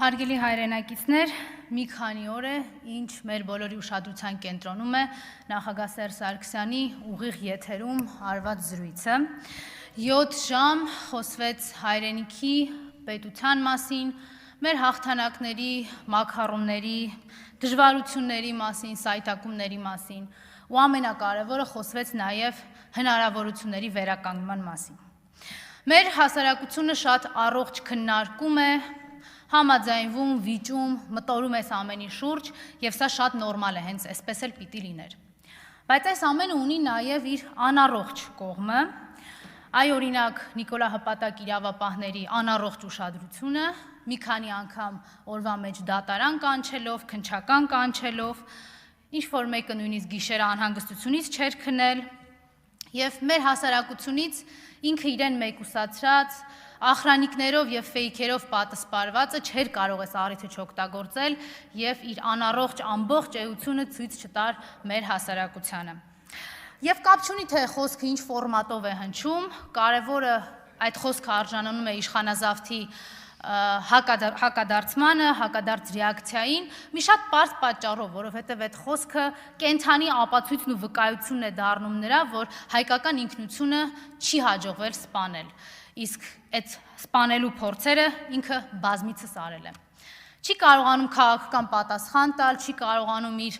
Հարգելի հայրենակիցներ, մի քանի օր է, ինչ մեր բոլորի ուշադրության կենտրոնում է նախագահ Սերժ Սարգսյանի ուղիղ եթերում արված զրույցը։ 7 ժամ խոսվեց հայրենիքի, պետության մասին, մեր հաղթանակների, մաքարոնների, դժվարությունների մասին, սայթակումների մասին, ու ամենակարևորը խոսվեց նաև հնարավորությունների վերականգնման մասին։ Մեր հասարակությունը շատ առողջ քննարկում է, համաձայնվում, վիճում, մտորում այս ամենի շուրջ, եւ սա շատ նորմալ է, հենց այսպես էլ պիտի լիներ։ Բայց այս ամենը ունի նաև իր անառողջ կողմը, այ օրինակ Նիկոլա Հպատակ իրավապահների անառողջ ուշադրությունը, մի քանի անգամ օրվա մեջ դատարան կանչելով, քննչական կանչելով, ինչ որ մեկը նույնիսկ գիշերը անհանգստությունից չէր քնել, եւ մեր հասարակությունից ինքը իրեն մեկուսացրած ախրանիկներով եւ ֆեյքերով պատասպարվածը չէր կարող այս առիթը չօգտագործել եւ իր անառողջ ամբողջ էությունը ցույց չտար մեր հասարակությանը։ Եվ կապ չունի թե խոսքը ինչ ֆորմատով է հնչում, կարևորը այդ խոսքը արժանանում է իշխանազավթի հակադարձմանը, հակադարձ ռեակցիային, մի շատ պարզ պատճառով, որովհետև այդ խոսքը կենթանի ապացույցն ու վկայությունն է դառնում նրա, որ հայկական ինքնությունը չի հաջողվել սպանել, իսկ այդ սպանելու փորձերը ինքը բազմիցս արել է։ Չի կարողանում քաղաքական պատասխան տալ, չի կարողանում իր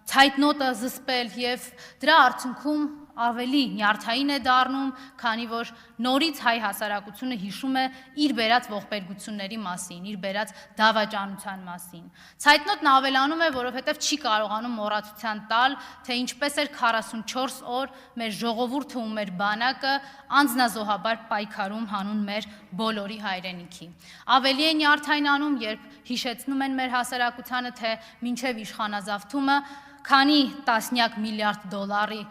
ցայտնոտը զսպել եւ դրա արդյունքում ավելի նյարդային է դառնում, քանի որ նորից հայ հասարակությունը հիշում է իր բերած ողբերգությունների մասին, իր բերած դավաճանության մասին։ Ցայտնոտն ավելանում է, որովհետև չի կարողանում մոռացության տալ, թե ինչպես էր 44 օր մեր ժողովուրդը ու մեր բանակը անձնազոհաբար պայքարում հանուն մեր բոլորի հայրենիքի։ Ավելի է նյարդայնանում, երբ հիշեցնում են մեր հասարակությանը, թե մինչև իշխանազավթումը քանի տասնյակ միլիարդ դոլարի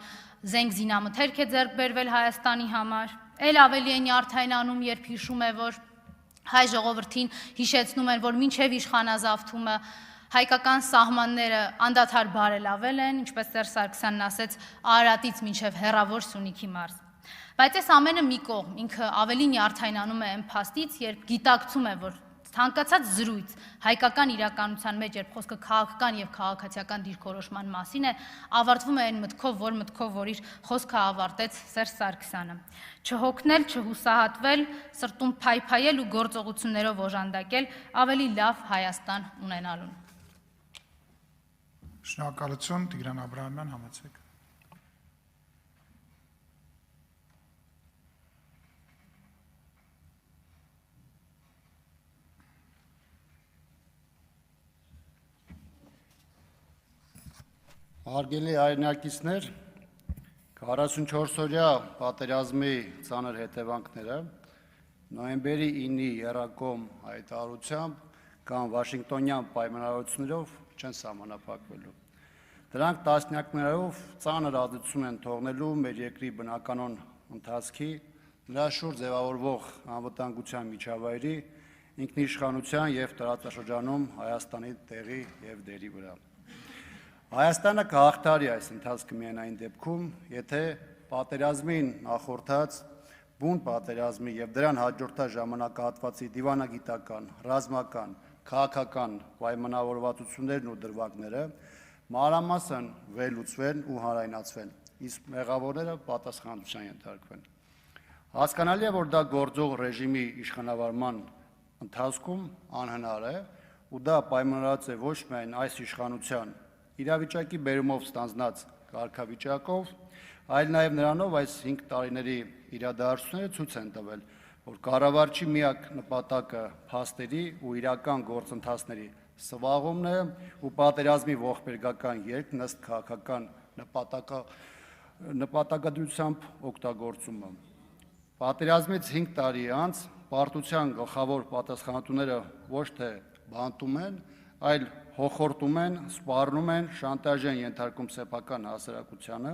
զենք զինամթերք է ձեռք բերվել Հայաստանի համար, էլ ավելի է նյարդայնանում, երբ հիշում է, որ հայ ժողովրդին հիշեցնում են, որ մինչև իշխանազավթումը հայկական սահմանները անդադար բարելավել են, ինչպես Սերժ Սարգսյանն ասեց, Արարատից մինչև հեռավոր Սյունիքի մարզ։ Բայց այս ամենը մի կողմ, ինքը ավելի նյարդայնանում է այն փաստից, երբ գիտակցում է, որ ցանկացած զրույց հայկական իրականության մեջ, երբ խոսքը քաղաքական եւ քաղաքացիական դիրքորոշման մասին է, ավարտվում է այն մտքով, որ իր խոսքը ավարտեց Սերժ Սարգսյանը։ Չհոգնել, չհուսահատվել, սրտում փայփայել ու գործողություններով օժանդակել ավելի լավ Հայաստան ունենալուն։ Շնորհակալություն, Տիգրան Աբրահամյան, համեցեք։ Հարգելի հայրենակիցներ, 44-օրյա պատերազմի ծանր հետևանքները նոյեմբերի 9-ի եռակողմ հայտարարությամբ կամ Վաշինգտոնյան պայմանավորություններով չեն սահմանափակվելու։ Դրանք տասնյակներով ծանր ազդեցություն են թողնելու մեր երկրի բնականոն ընթացքի, նրա շուրջ ձևավորվող անվտանգության միջավայրի, ինքնիշխանության եւ տարածաշրջանում Հայաստանի տեղի եւ դերի վրա։ Հայաստանը կհաղթարի այս ընթացքը միայն այն դեպքում, եթե պատերազմին նախորդած բուն պատերազմի եւ դրան հաջորդած ժամանակահատվածի դիվանագիտական, ռազմական, քաղաքական պայմանավորվածություններն ու դրվագները մանրամասն վերլուծվեն ու հանրայնացվեն, իսկ մեղավորները պատասխանատվության ենթարկվեն։ Հասկանալի է, որ դա գործող ռեժիմի իշխանավարման ընթացքում անհնար է, ու դա պայմանավորված է ոչ միայն այս իշխանության իրավիճակի բերումով ստանձնած կարգավիճակով, այլ նաև նրանով այս 5 տարիների իրադարձությունները ցույց են տվել, որ կառավարչի միակ նպատակը փաստերի ու իրական գործընթացների սվաղումն է ու պատերազմի ողբերգական ելք ըստ քաղաքական նպատակադրությամբ օգտագործումը։ Պատերազմից 5 տարի անց պարտության գլխավոր պատասխանատուները ոչ թե բանտում են, այլ հոխորտում են, սպառնում են, շանտաժ են ենթարկում սեփական հասարակությանը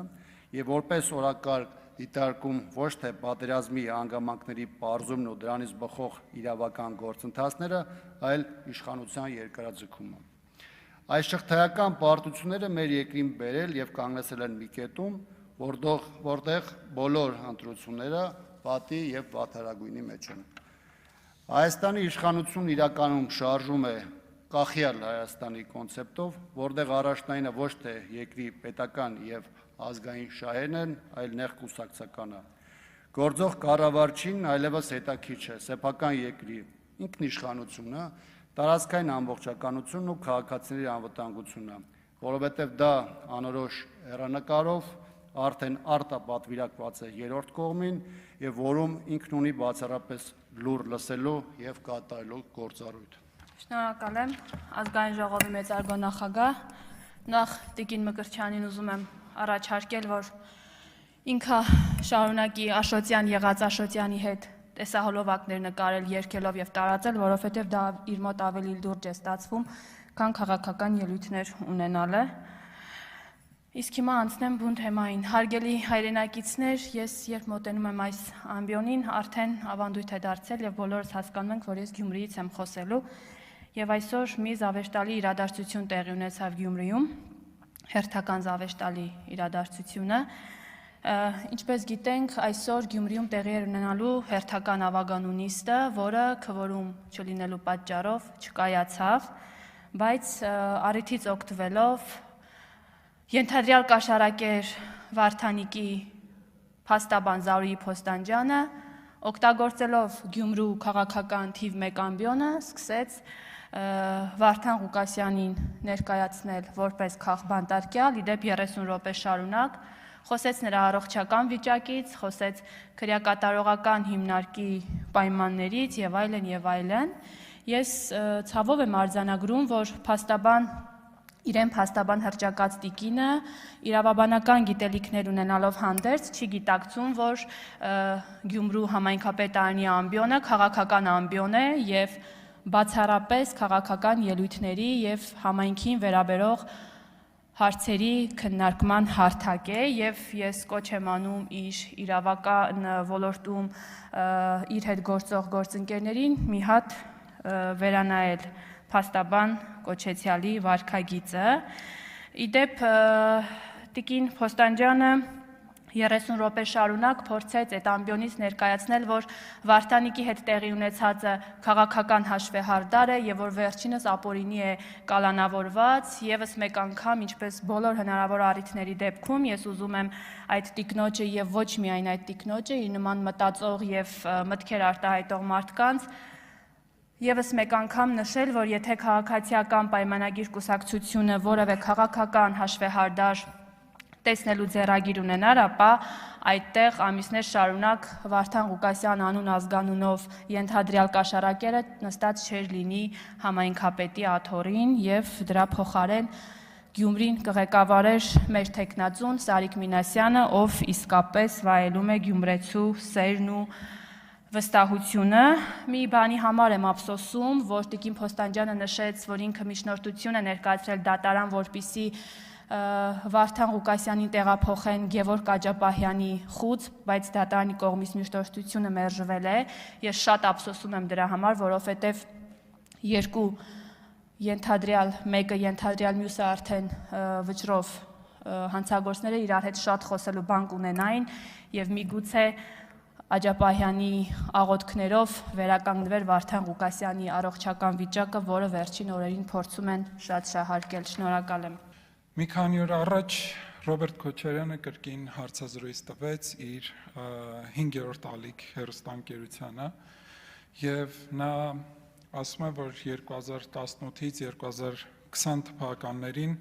եւ որպես օրակարգ դիտարկում ոչ թե պատերազմի հանգամանքների պարզումն ու դրանից բխող իրավական գործընթացները, այլ իշխանության երկարաձգումը։ Այս շղթայական պարտությունները մեր երկրին բերել եւ կանգնեցել են մի կետում, որտեղ բոլոր ընտրությունները պատի եւ վատթարագույնի մեջ են։ Հայաստանի իշխանությունն իրականում շարժում է կախյալ Հայաստանի կոնցեպտով, որտեղ առաջնայինը ոչ թե երկրի պետական եւ ազգային շահերն են, այլ նեղ կուսակցականը։ Գործող կառավարչին այլևս հետաքրքիր չէ սեփական երկրի ինքնիշխանությունը, տարածքային ամբողջականությունն ու քաղաքացիների անվտանգությունը, որովհետև դա անորոշ հեռանկարով արդեն արտապատվիրակված է երրորդ կողմին եւ որում ինքն ունի բացառապես լուր լսելու եւ կատարելու գործառույթ։ Շնորհակալ եմ ազգային ժողովի մեծարգո նախագահ, նախ Տիկին Մկրտչյանին ուզում եմ առաջարկել, որ ինքը շարունակի Աշոտյան եղած Աշոտյանի հետ տեսահոլովակներ նկարել, երգելով եւ տարածել, որովհետեւ դա իր մոտ ավելի լուրջ է ստացվում, քան քաղաքական ելույթներ ունենալը։ Իսկ հիմա անցնեմ բուն թեմային։ Հարգելի հայրենակիցներ, ես երբ մոտենում եմ այս ամբիոնին, արդեն ավանդույթ է դարձել եւ բոլորս հասկանում ենք, որ ես Գյումրիից եմ խոսելու եւ այսօր մի զավեշտալի իրադարձություն տեղի ունեցավ Գյումրիում, հերթական զավեշտալի իրադարձությունը։ Ինչպես գիտենք, այսօր Գյումրիում տեղի էր ունենալու հերթական ավագանու նիստը, որը քվորում չլինելու պատճառով չկայացավ, բայց առիթից օգտվելով ենթադրյալ կաշառակեր Վարդանիկի փաստաբան Զարուհի Փոստանջյանը, օգտագործելով Գյումրու քաղաքական թիվ 1 ամբիոնը, սկսեց Վարդան Ղուկասյանին ներկայացնել որպես քաղբանտարկյալ, իդեպ 30 րոպե շարունակ, խոսեց նրա առողջական վիճակից, խոսեց քրեակատարողական հիմնարկի պայմաններից եւ այլն եւ այլն։ Ես ցավով եմ արձանագրում, որ իրեն փաստաբան հռչակած տիկինը իրավաբանական գիտելիքներ ունենալով հանդերձ չի գիտակցում, որ Գյումրու համայնքապետարանի ամբիոնը քաղաքական ամբիոն է եւ բացառապես քաղաքական ելույթների եւ համայնքին վերաբերող հարցերի քննարկման հարթակ է եւ ես կոչ եմ անում իր իրավական ոլորտում իր հետ գործող գործընկերներին մի հատ վերանայել փաստաբան Կոչեցյալի վարքագիծը։ Իդեպ Տիկին Փոստանջյանը 30 րոպե շարունակ փորձեց այդ ամբիոնից ներկայացնել, որ Վարդանիկի հետ տեղի ունեցածը քաղաքական հաշվեհարդար է եւ որ վերջինս ապօրինի է կալանավորված, եւս մեկ անգամ, ինչպես բոլոր հնարավոր առիթների դեպքում, ես ուզում եմ այդ տիկնոջը եւ ոչ միայն այդ տիկնոջը, իր նման մտածող եւ մտքեր արտահայտող մարդկանց եւս մեկ անգամ նշել, որ եթե քաղաքացիական պայմանագիր կուսակցությունը որևէ քաղաքական հաշվեհարդար տեսնելու ձեռագիր ունենար, ապա այդտեղ ամիսներ շարունակ Վարդան Ղուկասյան անուն ազգանունով ենթադրյալ կաշառակերը նստած չէր լինի համայնքապետի աթոռին եւ դրա փոխարեն Գյումրին կղեկավարեր մեր թեկնածուն Սարիկ Մինասյանը, ով իսկապես վայելում է գյումրեցու սերն ու վստահությունը։ Մի բանի համար եմ ափսոսում, որ Տիկին Փոստանջյանը նշեց, որ ինքը միջնորդություն է ներկայացրել դատարան, որպիսի Վարդան Ղուկասյանին տեղափոխեն Գևորգ Աջապահյանի խուծ, բայց դատարանի կողմից միջնորդությունը մերժվել է։ Ես շատ ափսոսում եմ դրա համար, որովհետև երկու ենթադրյալ, մեկը ենթադրյալ, մյուսը արդեն վճռով հանցագործները իրար հետ շատ խոսելու բան կունենային եւ միգուցե Աջապահյանի աղոթքներով վերականգնվեր Վարդան Ղուկասյանի առողջական վիճակը, որը վերջին օրերին փորձում են շատ շահարկել։ Շնորհակալ եմ։ Մի քանի օր առաջ Ռոբերտ Քոչարյանը կրկին հարցազրույց տվեց իր 5-րդ ալիք հեռուստաընկերությանը եւ նա ասում է, որ 2018-ից 2020 թվականներին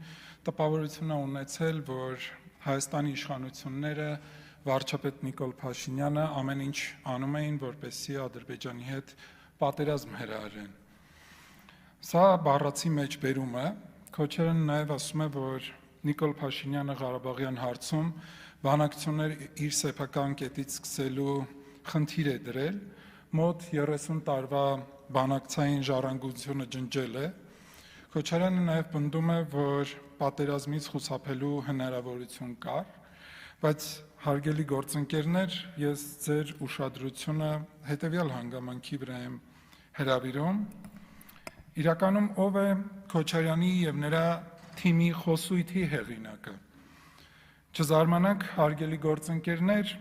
տպավորություն է ունեցել, որ Հայաստանի իշխանությունները վարչապետ Նիկոլ Փաշինյանը ամեն ինչ անում էին, որպեսզի Ադրբեջանի հետ պատերազմ հրահրեն։ Սա բառացի մեջբերում է։ Քոչարյանը նաև ասում է, որ Նիկոլ Փաշինյանը Ղարաբաղյան հարցում բանակցություններ իր սեփական կետից սկսելու խնդիր է դրել, մոտ 30 տարվա բանակցային ժառանգությունը ջնջել է։ Քոչարյանը նաև պնդում է, որ պատերազմից խուսափելու հնարավորություն կար, բայց հարգելի գործընկերներ, ես ձեր ուշադրությունը հետևյալ հանգամանքի վրա եմ հրավիրում։ Իրականում ով է Քոչարյանի եւ նրա թիմի խոսույթի հեղինակը։ Չզարմանաք, հարգելի գործընկերներ,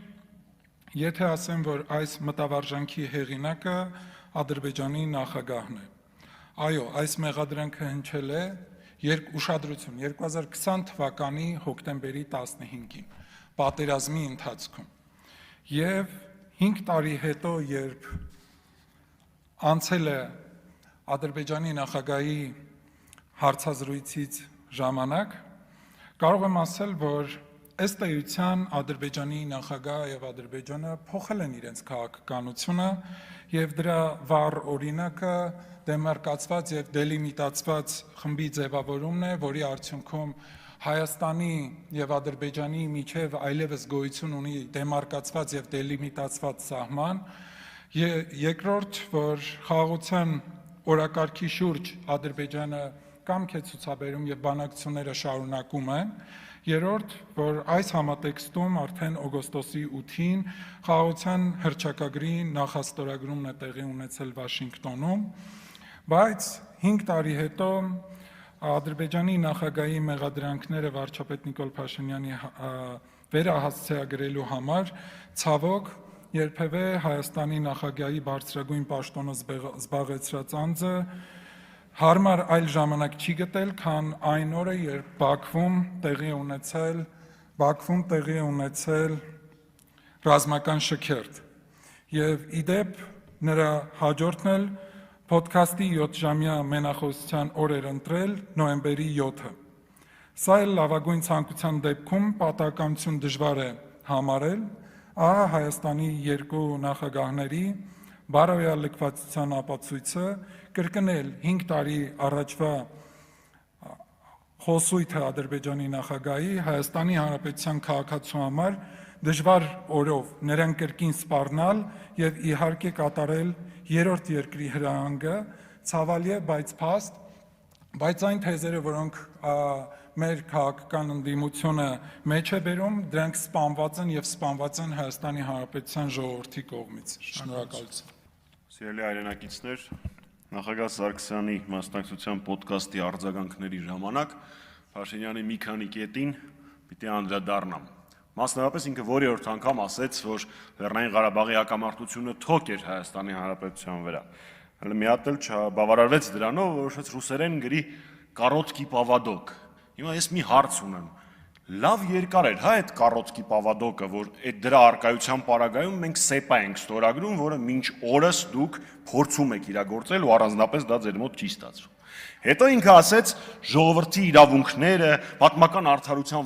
եթե ասեմ, որ այս մտավարժանքի հեղինակը Ադրբեջանի նախագահն է։ Այո, այս մեղադրանքը հնչել է ուշադրություն 2020 թվականի հոկտեմբերի 15-ին, պատերազմի ընթացքում։ Եվ 5 տարի հետո, երբ անցել է Ադրբեջանի նախագահի հարցազրույցից ժամանակ, կարող եմ ասել, որ ըստ էության Ադրբեջանի նախագահը եւ Ադրբեջանը փոխել են իրենց քաղաքականությունը եւ դրա վառ օրինակը դեմարկացված եւ դելիմիտացված խմբի ձևավորումն է, որի արդյունքում Հայաստանի եւ Ադրբեջանի միջև այլևս գոյություն ունի դեմարկացված եւ դելիմիտացված սահման, երկրորդ, որ խաղաղության օրակարգի շուրջ Ադրբեջանը կամք է ցուցաբերում եւ բանակցությունները շարունակում են, երրորդ, որ այս համատեքստում արդեն օգոստոսի 8-ին խաղաղության հռչակագրի նախաստորագրումն է տեղի ունեցել Վաշինգտոնում, բայց 5 տարի հետո Ադրբեջանի նախագահի մեղադրանքները վարչապետ Նիկոլ Փաշինյանի վերահասցեագրելու համար ցավոք երբևէ Հայաստանի նախագահի բարձրագույն պաշտոնը զբաղեցրած անձը հարմար այլ ժամանակ չի գտել, քան այն օրը, երբ Բաքվում տեղի ունեցել ռազմական շքերթ։ Եվ իդեպ նրա հաջորդն էլ ոդքասթի 7-ժամյա մենախոսության օր էր ընտրել նոյեմբերի 7-ը։ Սա էլ լավագույն ցանկության դեպքում պատահականություն դժվար է համարել, ահա Հայաստանի երկու նախագահների բարոյալ լքվածության ապացույցը կրկնել 5 տարի առաջվա խոսույթը Ադրբեջանի նախագահի Հայաստանի Հանրապետության քաղաքացու համար դժվար օրով նրան կրկին սպառնալ եւ իհարկե կատարել երրորդ երկրի հրահանգը ցավալի է, բայց փաստ, բայց այն թեզերը, որոնք մեր քաղաքական ընդդիմությունը մեջ է բերում, դրանք սպանված են եւ սպանված են Հայաստանի Հանրապետության ժողովրդի կողմից։ Շնորհակալություն։ Սիրելի հայրենակիցներ, նախագահ Սարգսյանի մասնակցության ոդքասթի արձագանքների ժամանակ Փաշինյանի մի քանի կետին պիտի անդրադառնամ։ Մասնավորապես ինքը որի-որ անգամ ասեց, որ Լեռնային Ղարաբաղի հակամարտությունը թոք էր Հայաստանի Հանրապետության վրա։ Հələ մի հատ էլ չբավարարվեց դրանով, որոշեց ռուսերեն գրի «Կառոտկի պավադոկ»։ Հիմա ես մի հարց ունեմ։ Լավ երկար էր, հա, այդ «Կառոտկի պավադոկը», որ այդ դրա արկայության պարագայում մենք սեպա ենք ստորագրում, որը մինչ օրս դուք փորձում եք իրագործել ու առանձնապես դա ձեր մոտ չի ստացվում։ Հետո ինքը ասեց ժողովրդի իրավունքները, պատմական արդարության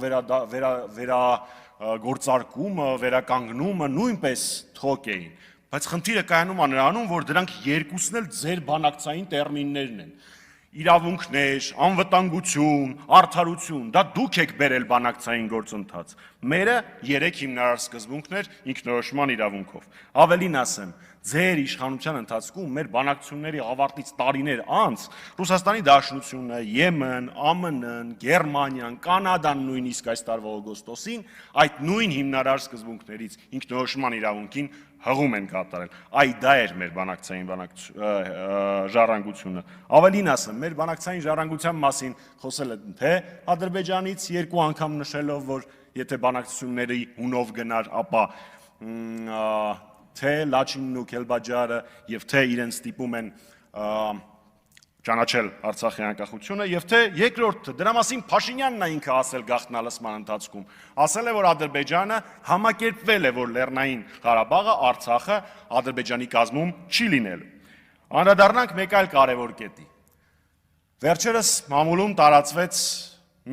վերագործարկումը, վերականգնումը նույնպես թոք էին, բայց խնդիրը կայանում է նրանում, որ դրանք երկուսն էլ ձեր բանակցային տերմիններն են։ Իրավունքներ, անվտանգություն, արդարություն, դա դուք եք բերել բանակցային գործընթաց։ Մերը 3 հիմնարար սկզբունքներ ինքնորոշման իրավունքով։ Ավելին ասեմ, ձեր իշխանության ընթացքում մեր բանակցությունների ավարտից տարիներ անց Ռուսաստանի Դաշնությունը, Եմեն, ԱՄՆ-ն, Գերմանիան, Կանադան նույնիսկ այս տարվա օգոստոսին այդ նույն հիմնարար սկզբունքներից ինքնորոշման իրավունքին հղում են կատարել։ Այ դա էր մեր բանակցային ժառանգությունը։ Ավելին ասեմ, մեր բանակցային ժառանգության մասին խոսել է թե Ադրբեջանից 2 անգամ նշելով, որ եթե բանակցությունների հունով գնար, ապա թե Լաչինն ու Քելբաջարը եւ թե իրենց ստիպում են ճանաչել Արցախի անկախությունը եւ թե երկրորդը դրա մասին Փաշինյանն է ինքը ասել գաղտնալսման ընթացքում ասել է որ Ադրբեջանը համակերպվել է որ Լեռնային Ղարաբաղը Արցախը Ադրբեջանի կազմում չի լինելու անդրադառնանք մեկ այլ կարևոր կետի վերջերս մամուլում տարածվեց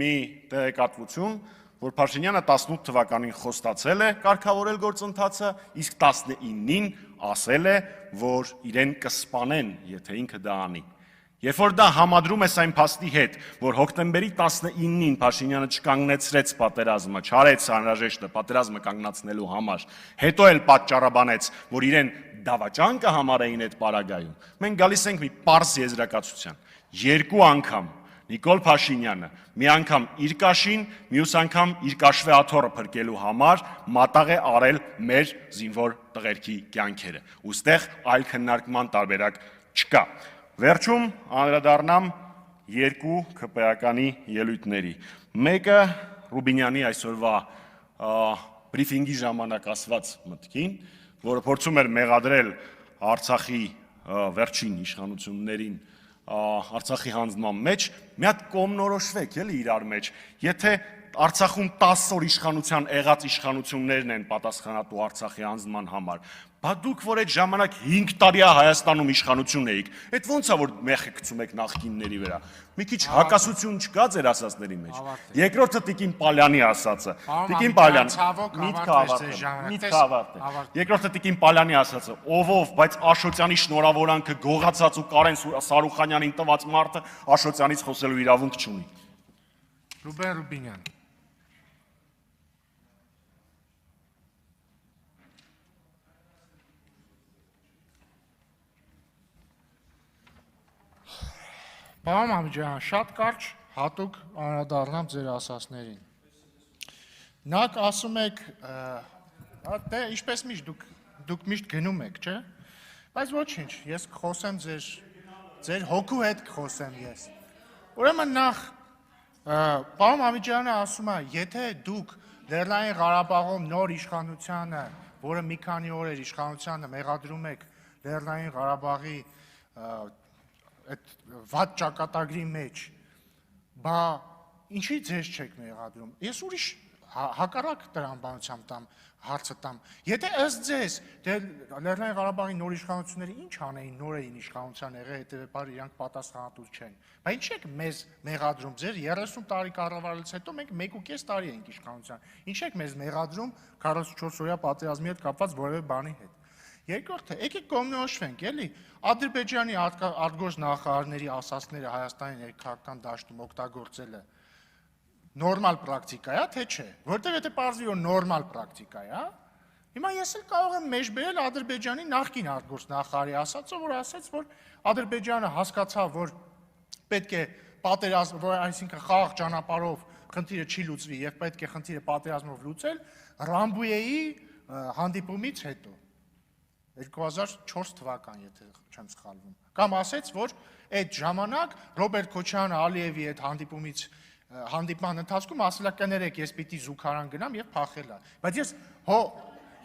մի տեղեկատվություն որ Փաշինյանը 18 թվականին խոստացել է կարգավորել գործընթացը իսկ 19-ին ասել է որ իրեն կսպանեն եթե ինքը դա անի Երբ որ դա համադրում ես այն փաստի հետ, որ հոկտեմբերի 19-ին Փաշինյանը չկանգնեցրեց պատերազմը, չարեց անհրաժեշտը պատերազմը կանգնացնելու համար, հետո էլ պատճառաբանեց, որ իրեն դավաճան կհամարեին այդ պարագայում, մենք գալիս ենք մի պարզ եզրակացության, 2 անգամ Նիկոլ Փաշինյանը մի անգամ իր կաշին, մյուս անգամ իր կաշվե աթոռը փրկելու համար մատաղ է արել մեր զինվոր տղերքի կյանքերը, ուստեղ այլ քննարկման տարբերակ չկա Վերջում անդրադառնամ 2 ԿՊԱ-կանի ելույթների։ Մեկը Ռուբինյանի այսօրվա բրիֆինգի ժամանակ ասված մտքին, որը փորձում էր մեղադրել Արցախի վերջին իշխանություններին Արցախի հանձնման մեջ մի հատ կողմնորոշվեք էլի իրար մեջ, եթե Արցախում 10 օր իշխանության եղած իշխանություններն են պատասխանատու Արցախի հանձնման համար, բա դուք որ այդ ժամանակ 5 տարի Հայաստանում իշխանություն էիք, այդ ո՞նց է որ մեղքը գցում եք նախկինների վրա։ Մի քիչ հակասություն չկա ձեր ասածների մեջ։ Երկրորդը Տիկին Պալյանի ասածը։ Տիկին Պալյան, միտքը ավարտել։ Երկրորդը Տիկին Պալյանի ասածը, ով, բայց Աշոտյանի շնորհավորանքը գողացած ու Կարեն Սարուխանյանին տված մարդը Աշոտյանից խոսելու իրավունք չունի։ Ռուբեն Ռուբինյան։ Պարոն Մամիջյան, շատ կարճ հատուկ անդրադառնամ ձեր ասածներին։ Նախ ասում եք, դե ինչպես միշտ դուք միշտ գնում եք, չէ՞։ Բայց ոչինչ, ես կխոսեմ ձեր հոգու հետ կխոսեմ ես։ Ուրեմն նախ պարոն Մամիջյանը ասում է, եթե դուք Լեռնային Ղարաբաղում նոր իշխանությանը, որը մի քանի օր էր իշխանությանը մեղադրում եք Լեռնային Ղարաբաղի այդ վատ ճակատագրի մեջ, բա ինչի ձեզ չեք մեղադրում։ Ես ուրիշ հակառակ տրամաբանությամբ տամ հարցը տամ։ Եթե ըստ ձեզ Լեռնային Ղարաբաղի նոր իշխանությունները ինչ անեին, նոր էին իշխանության եղել, հետևաբար իրանք պատասխանատու չեն։ Բա ինչ եք մեզ մեղադրում, ձեր 30 տարի կառավարելուց հետո մենք 1.5 տարի ենք իշխանության։ Ինչ եք մեզ մեղադրում 44 օրյա պատերազմի հետ կապված որևէ բանի հետ։ Երկրորդը, եկեք կողմնորոշվենք, էլի, Ադրբեջանի արտգործ նախարարների ասածները Հայաստանի ներքաղաքական դաշտում օգտագործելը նորմալ պրակտիկա է, թե չէ, որտեղ եթե պարզվի որ նորմալ պրակտիկա է, հիմա ես էլ կարող եմ մեջբերել Ադրբեջանի նախկին արտգործ նախարարի ասածը, որ ասաց, որ Ադրբեջանը հասկացավ, որ պետք է պատերազմ, որ այսինքն խաղաղ ճանապարհով խնդիրը չի լուծվի եւ պետք է խնդիրը պատերազմով լուծել Ռամբույեի հանդիպումից հետո 2004 թվական, եթե չեմ սխալվում, կամ ասեց, որ այդ ժամանակ Ռոբերտ Քոչարյանը Ալիևի այդ հանդիպման ընթացքում ասել է կներեք, ես պիտի զուգարան գնամ եւ փախելա։ Բայց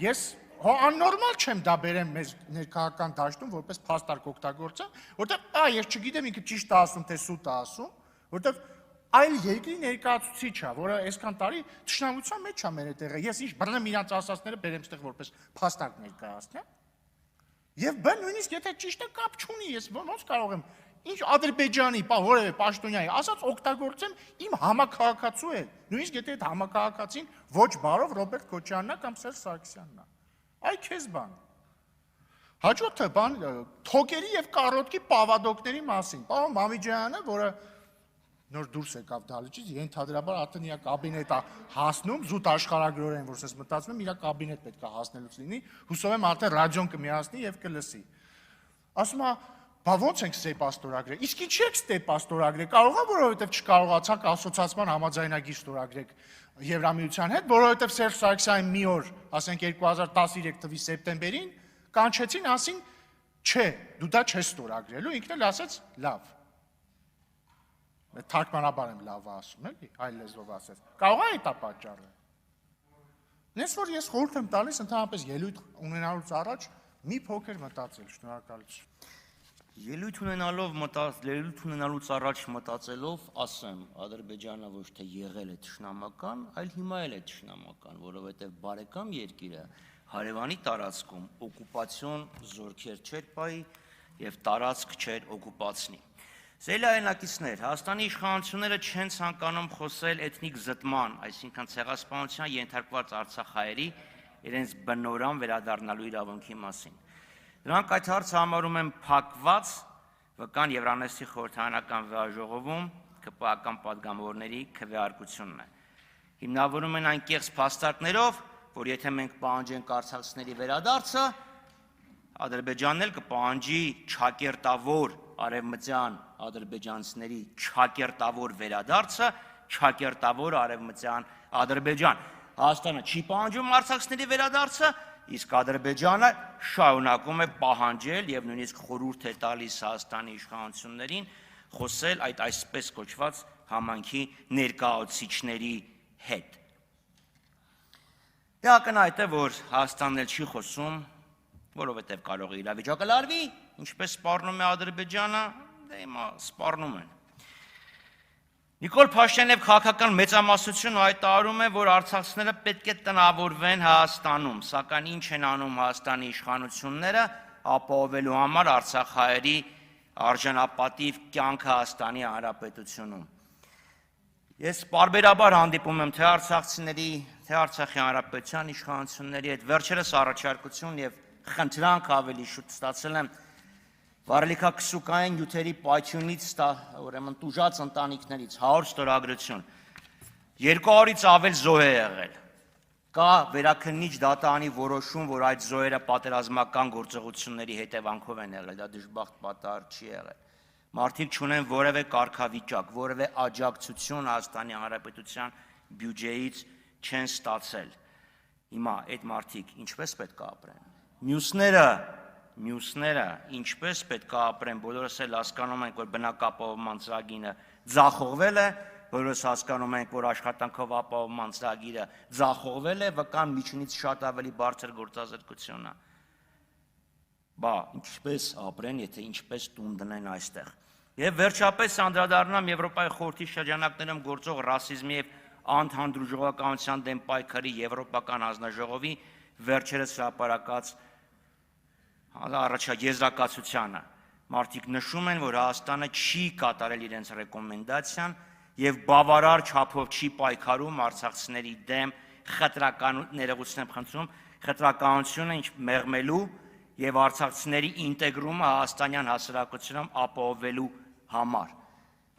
ես աննորմալ չեմ դա բերեմ մեր ներքաղաքական դաշտում որպես փաստարկ օգտագործեմ, որտեղ ես չգիտեմ ինքը ճիշտ է ասում թե սուտ է ասում, որտեղ այլ երկրի ներկայացուցիչ է, որը այսքան տարի թշնամության մեջ է մեր այդտեղը։ Ես ինչ բռնեմ իրանց ասածները բերեմ այդտեղ որպես փաստարկ ներկայացնեմ։ Եվ բան նույնիսկ եթե ճիշտ է կապ չունի, ես ոնց կարող եմ ինչ Ադրբեջանի, որևէ պաշտոնյայի ասած օգտագործեմ իմ համակարգացու է, նույնիսկ եթե այդ համակարգացին ոչ բարով Ռոբերտ Քոչարյանն է կամ Սերժ Սարգսյանն է։ Այ քեզ բան։ Հաջորդը բան թոկերի եւ կարոտկի պավադոկների մասին։ Պարոն Մամիջյանը, որը նոր դուրս եկավ դալիճից, ենթադրաբար արդեն իր կաբինետ է հասնում, զուտ աշխարհագրորեն, որ ես մտածում եմ, իր կաբինետ պետք է հասնելուց լինի, հուսով եմ արդեն ռադիոն կմիացնի եւ կլսի։ Ասում է, բա ո՞նց ենք ստեպ ստորագրել։ Իսկ ինչի եք ստեպ ստորագրել։ Կարող է, որովհետեւ չկարողացաք ասոցիացիան համաձայնագիր ստորագրեք Եվրամիության հետ, որովհետեւ Սերժ Սարգսյանին մի օր, ասենք 2013 թվականի սեպտեմբերին, կանչեցին, ասին, չէ, դու դա չես ստորագրելու, ինքն էլ ասեց, լավ։ Թարգմանաբար եմ լավ ասում, էլի, այլ լեզվով ասես։ Կարող է դա պատճառը։ Նես որ ես խորհուրդ եմ տալիս ընդհանրապես ելույթ ունենալուց առաջ մի փոքր մտածել, շնորհակալություն։ Ելույթ ունենալուց առաջ մտածելով ասեմ, Ադրբեջանը ոչ թե եղել է թշնամական, այլ հիմա էլ է թշնամական, որովհետև բարեկամ երկիրը հարևանի տարածքում օկուպացիոն զորքեր չէր պայի եւ տարածք չէր օկուպացնի։ Սիրելի հայրենակիցներ, Հայաստանի իշխանությունները չեն ցանկանում խոսել էթնիկ զտման, այսինքն ցեղասպանության ենթարկված արցախահայերի իրենց բնորան վերադառնալու իրավունքի մասին։ Նրանք այդ հարցը համարում են փակված վկան Եվրանեստի խորհրդարանական վեաժողովում ԿՊԱ-ական պատգամավորների քվեարկությունն է։ Հիմնավորում են այն կեղծ փաստարկներով, որ եթե մենք պահանջենք արցախցիների վերադարձը, Ադրբեջանն էլ կպահանջի չակերտավոր արևմտյան ադրբեջանցիների չակերտավոր վերադարձը, չակերտավոր արևմտյան Ադրբեջան։ Հայաստանը չի պահանջում արցախցիների վերադարձը, իսկ Ադրբեջանը շարունակում է պահանջել եւ նույնիսկ խորհուրդ է տալիս Հայաստանի իշխանություններին խոսել այդ այսպես կոչված համանքի ներկայացուցիչների հետ։ Դե ակնհայտ է, որ Հայաստանն էլ չի խոսում, որովհետև կարող է իրավիճակը լարվի Ինչպես սպառնում է Ադրբեջանը, դե հիմա սպառնում են։ Նիկոլ Փաշինյանն քաղաքական մեծամասնությունը հայտարարում է, որ արցախցիները պետք է տնավորվեն Հայաստանում, սակայն ինչ են անում Հայաստանի իշխանությունները ապահովելու համար արցախահայերի արժանապատիվ կյանքը Հայաստանի Հանրապետությունում։ Ես պարբերաբար հանդիպում եմ թե արցախցիների, թե Արցախի Հանրապետության իշխանությունների հետ, վերջերս առաջարկություն եւ խնդրանք ավելի շուտ ստացել եմ վարելիքակսուկային նյութերի պայթյունից, ուրեմն տուժած ընտանիքներից 100 ստորագրություն, 200-ից ավել զոհ է եղել։ Կա վերաքննիչ դատարանի որոշում, որ այդ զոհերը պատերազմական գործողությունների հետևանքով են եղել, դա դժբախտ պատահար չի եղել։ Մարդիկ չունեն որևէ կարգավիճակ, որևէ աջակցություն Հայաստանի Հանրապետության բյուջեից չեն ստացել։ Հիմա այդ մարդիկ ինչպես պետք է ապրեն։ Մյուսները ինչպես պետք է ապրեն, բոլորս էլ հասկանում ենք, որ բնակապահովման ծրագիրը ձախողվել է, բոլորս հասկանում ենք, որ աշխատանքով ապահովման ծրագիրը ձախողվել է, վկան միջինից շատ ավելի բարձր գործազրկություն է։ Բա ինչպես ապրեն, եթե ինչպես տուն դնեն այստեղ։ Եվ վերջապես անդրադառնամ Եվրոպայի խորհրդի շրջանակներում գործող ռասիզմի եւ անհանդուրժողականության դեմ պայքարի Եվրոպական հանձնաժողովի վերջերս հրապարակած եզրակացությանը։ Մարդիկ նշում են, որ Հայաստանը չի կատարել իրենց ռեկոմենդացիան եւ բավարար չափով չի պայքարում արցախցիների դեմ խտրականությունը մեղմելու եւ արցախցիների ինտեգրումը հայաստանյան հասարակությունում ապահովելու համար։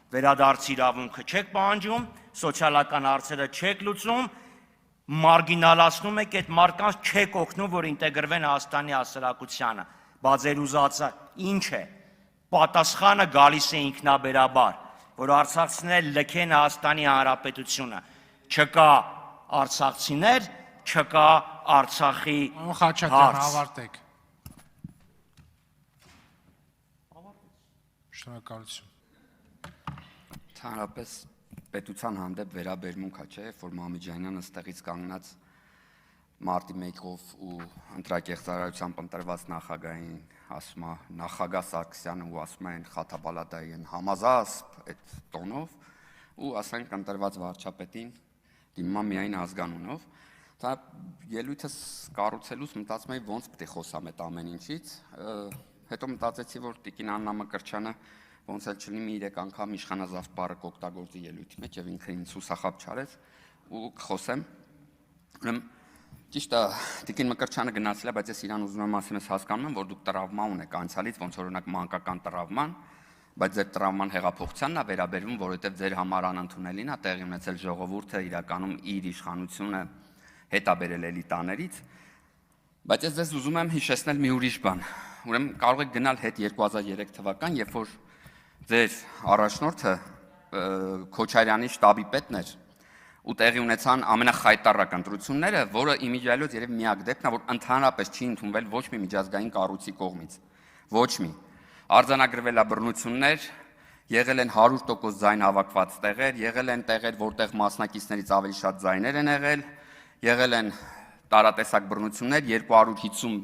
Վերադարձ իրավունքը չեք պահանջում, սոցիալական հարցերը չեք լուծում, մարգինալացնում եք այդ մարդկանց, չեք օգնում, որ ինտեգրվեն Հայաստանի հասարակությանը։ Բա ձեր ուզածը ինչ է։ Պատասխանը գալիս է ինքնաբերաբար, որ արցախցիները լքեն Հայաստանի Հանրապետությունը։ Չկա արցախցիներ, չկա Արցախի Խաչատրյան, ավարտեք։ Շնորհակալություն։ Հանրապես պետության հանդեպ վերաբերմունք է, չէ՞, որ Մամիջանյանը ստեղից կանգնած մարտի 1-ով ու ընտրակեղծարարությամբ ընտրված նախագահային ասում է նախագահ Սարգսյանը ու ասում են Խաթաբալադային համազասպ այդ տոնով ու ասենք ընտրված վարչապետին դիմա միայն ազգանունով։ Դա ելույթս կառուցելուց մտածում էի ոնց պետք է խոսամ այդ ամեն ինչից, հետո մտածեցի, որ Տիկին Աննա Մկրտչյանը ոնց էլ չլինի 3 անգամ իշխանազավթ բառը կօգտագործի ելույթի մեջ եւ ինքը ինձ հուսախաբ չարեց ու կխոսեմ։ Ուրեմն ճիշտ է, Տիկին Մկրտչյանը գնացել է, բայց ես իրան ուզում եմ ասեմ, ես հասկանում եմ, որ դուք տրավմա ունեք անցյալից, ոնց օրինակ մանկական տրավման, բայց ձեր տրավման հեղափոխությանն է վերաբերվում, որովհետեւ ձեր համար անընդունելին է տեղի ունեցել ժողովուրդը իրականում իր իշխանությունը հետաբերել էլիտաներից, բայց ես ձեզ ուզում եմ հիշեցնել մի ուրիշ բան։ Ուրեմն կարող եք գնալ հետ 2003 թվական, երբ որ ձեր առաջնորդը Քոչարյանի շտաբի պետն էր ու տեղի ունեցան ամենախայտառակ ընտրությունները, որը իմիջիայլոց երևի միակ դեպքն է, որ ընդհանրապես չի ընդունվել ոչ մի միջազգային կառույցի կողմից։ Ոչ մի։ Արձանագրվել է բռնություններ, եղել են 100% ձայն հավաքված տեղեր, եղել են տեղեր, որտեղ մասնակիցներից ավելի շատ ձայներ են եղել են տարատեսակ բռնություններ, 250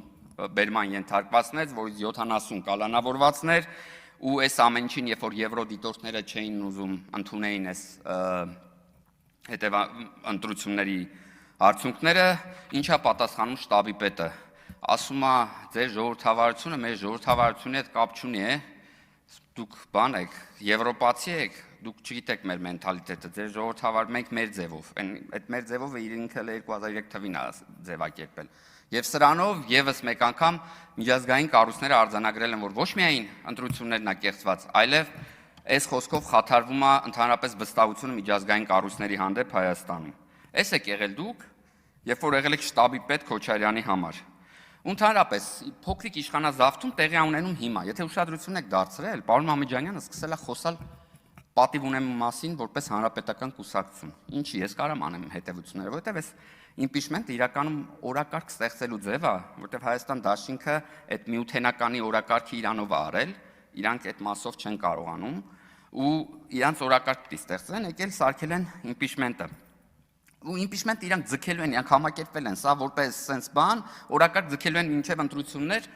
բերման ենթարկվածներ, որից 70 կալանավորվածներ, ու այս ամեն ինչին, երբ որ եվրոդիտորդները չէին ուզում ընդունեին այս ընտրությունների արդյունքները, ինչա պատասխանում շտաբի պետը։ Ասում է, ձեր ժողովրդավարությունը մեր ժողովրդավարությունի հետ կապ չունի, դուք բան եք, եվրոպացի եք, դուք չգիտեք մեր մենթալիտետը, ձեր ժողովրդավար մենք մեր ձևով, այդ մեր ձևով ինքը 2003 թվին է ձևակերպել։ Եվ սրանով եւս մեկ անգամ միջազգային կառույցները արձանագրել են, որ ոչ միայն ընտրություններն է կեղծված, այլև այս խոսքով խաթարվում է ընդհանրապես վստահությունը միջազգային կառույցների հանդեպ Հայաստանում։ Էս եք եղել դուք, երբ որ եղել եք շտաբի պետ Քոչարյանի համար։ Ընդհանրապես փոքրիկ իշխանազավթում տեղի ունենում հիմա, եթե ուշադրություն եք դարձրել, պարոն Մամիջանյանը սկսել է խոսալ պատիվ ունեմ մասին որպես հանրապետական կուսակցություն։ Ինչի, ես կարամ անեմ հետևությունները, որովհետև այս impeachment-ը իրականում օրակարգ ստեղծելու ձև է, որովհետև Հայաստան դաշինքը այդ միութենականի օրակարգի իրանով է արել, իրանք այդ մասով չեն կարողանում ու իրանց օրակարգ պիտի ստեղծեն, եկել սարքել են impeachment-ը։ Ու impeachment-ը իրանք ձգելու են, իրանք համակերպվել են, սա որպես sense բան, օրակարգ ձգելու են մինչև ընտրություններ,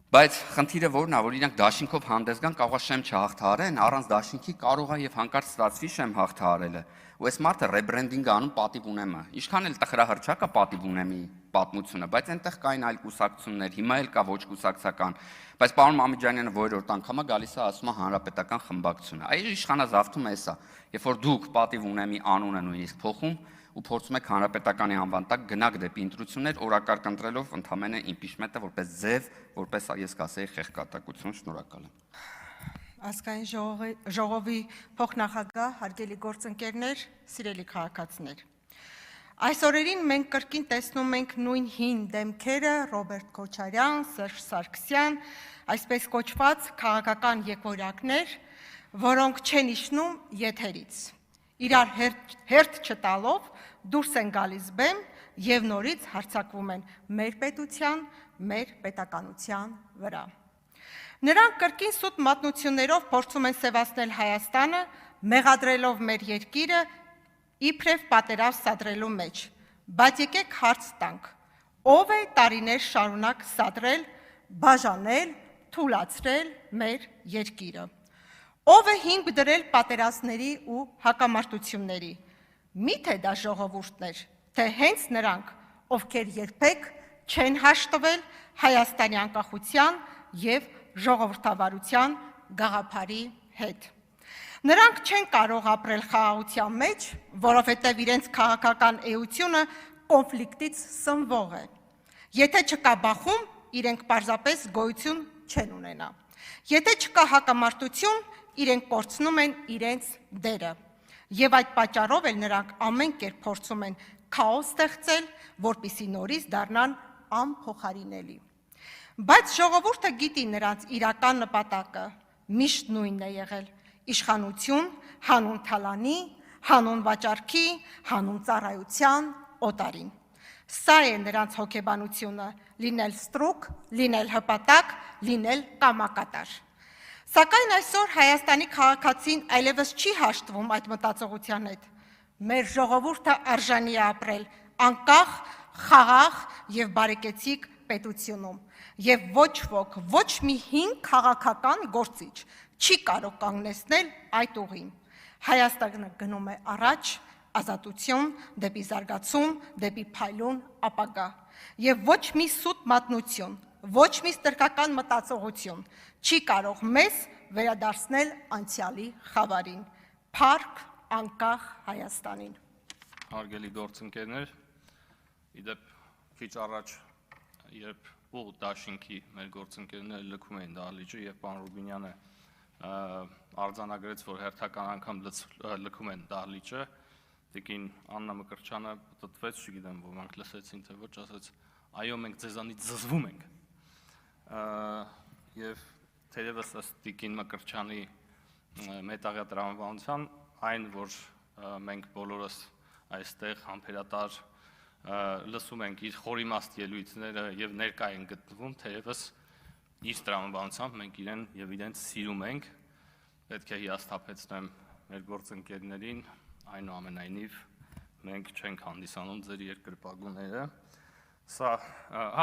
Բայց խնդիրը որն է, որ իրանք դաշինքով հանդես գան, կարող է շեմ չհաղթահարեն, առանց դաշինքի կարող է եւ հանկարծ ստացվի շեմ հաղթահարելը։ Ու այս մարդը ռեբրենդինգ անում պատիվ ունեմը։ Ինչքան էլ տխրահրճակ է պատիվ ունեմի պատմությունը, բայց այնտեղ կային այլ կուսակցություններ, հիմա էլ կա ոչ կուսակցական։ Բայց պարոն Մամեջանյանը որորդ անգամ է գալիս է ասում է հանրապետական խմբակցությունը։ Այս իշխանազավթումը էսա, երբ որ դուք պատիվ ունեմի անունը նույնիսկ փոխում ու փորձում եք հանրապետականի անվան տակ գնաք դեպի ընտրություններ, օրակարգ ընտրելով ընդամենը իմպիչմենտը որպես ձև, որպես ես կասեի խեղկատակություն, շնորհակալ եմ։ Ազգային ժողովի փոխնախագահ, հարգելի գործընկերներ, սիրելի քաղաքացիներ։ Այս օրերին մենք կրկին տեսնում ենք նույն հին դեմքերը Ռոբերտ Քոչարյան, Սերժ Սարգսյան, այսպես կոչված քաղաքական եկորյակներ, որոնք չեն իջնում եթերից։ Իրար հերթ չտալով դուրս են գալիս բեմ եւ նորից հարձակվում են մեր պետության, մեր պետականության վրա։ Նրանք կրկին սուտ մատնություններով փորձում են սևացնել Հայաստանը, մեղադրելով մեր երկիրը իբրև պատերազմ սադրելու մեջ, բայց եկեք հարց տանք, ով է տարիներ շարունակ սադրել, բաժանել, թուլացրել մեր երկիրը, ով է հիմք դրել պատերազմների ու հակամարտությունների, միթե դա ժողովուրդներ, թե հենց նրանք, ովքեր երբեք չեն հաշտվել Հայաստանի անկախության և ժողովրդավարության գաղափարի հետ։ Նրանք չեն կարող ապրել խաղաղության մեջ, որովհետև իրենց քաղաքական էությունը կոնֆլիկտից սնվող է։ Եթե չկա բախում, իրենք պարզապես գոյություն չեն ունենա։ Եթե չկա հակամարտություն, իրենք կորցնում են իրենց դերը։ Եվ այդ պատճառով էլ նրանք ամեն կերպ փորձում են քաոս ստեղծել, որպեսզի նորից դառնան անփոխարինելի։ Բայց ժողովուրդը գիտի նրանց իրական նպատակը, միշտ նույնն է եղել՝ իշխանություն, հանուն թալանի, հանուն վաճառքի, հանուն ծառայության, օտարին։ Սա է նրանց հոգեբանությունը՝ լինել ստրուկ, լինել հպատակ, լինել կամակատար։ Սակայն այսօր Հայաստանի քաղաքացին այլևս չի հաշտվում այդ մտածողության հետ։ Մեր ժողովուրդը արժանի է ապրել անկախ, խաղաղ եւ բարեկեցիկ պետությունում, եւ ոչ ոք, ոչ մի հին քաղաքական գործիչ չի կարող կանգնեցնել այդ ուղին։ Հայաստանը գնում է առաջ, ազատություն, դեպի զարգացում, դեպի փայլուն ապագա։ Եվ ոչ մի սուտ մատնություն, ոչ մի ստրկական մտածողություն չի կարող մեզ վերադարձնել անցյալի խավարին, փառք անկախ Հայաստանին։ Հարգելի գործընկերներ, իդեպ քիչ առաջ, երբ ու դաշինքի մեր գործընկերները լքում էին դահլիճը եւ պարոն Ռուբինյանը արձանագրեց, որ հերթական անգամ լքում են դահլիճը, տիկին Աննա Մկրտչյանը պատտվեց, չգիտեմ, ոմանք լսեցին թե ոչ, ասաց, այո, մենք ձեզանից զզվում ենք։ Եվ թերևս ըստ տիկին Մկրտչյանի մետաղյա տրամաբանության, այն, որ մենք բոլորս այստեղ համբերատար լսում ենք իր խորիմաստ ելույթները եւ ներկա են գտնվում, թերևս իր տրամաբանությամբ մենք իրեն եւ իրենց սիրում ենք, պետք է հիասթափեցնեմ մեր գործընկերներին, այնուամենայնիվ մենք չենք հանդիսանում ձեր երկրպագուները։ Սա,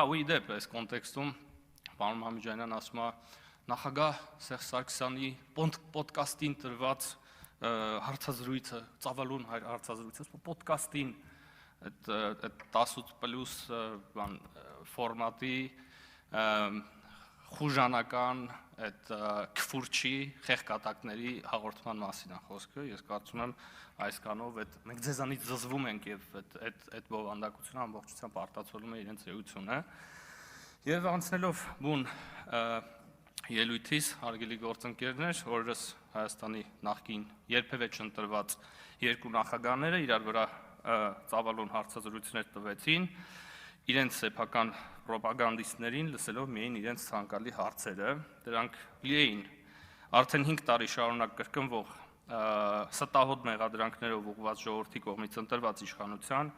ու իդեպ այս կոնտեքստում պարոն Մամեջանյանն ասում է նախագահ Սերժ Սարգսյանի պոդքասթին տրված հարցազրույցը, ծավալուն հարցազրույցը, պոդքասթին այդ 18+ ֆորմատի խուժանական այդ քֆուրչի խեղկատակների հաղորդման մասին է խոսքը, ես կարծում եմ այսքանով մենք ձեզանից զզվում ենք եւ այդ բովանդակությունը ամբողջությամբ արտացոլում է իրենց էությունը եւ անցնելով բուն ելույթից հարգելի գործընկերներ, օրերս Հայաստանի նախկին երբևէ չընտրված երկու նախագահները իրար վրա ծավալուն հարցազրույցներ տվեցին իրենց սեփական պրոպագանդիստներին լսելով միայն իրենց ցանկալի հարցերը, դրանք լի էին արդեն 5 տարի շարունակ կրկնվող ստահոդ մեղադրանքներով ուղղված ժողովրդի կողմից ընտրված իշխանության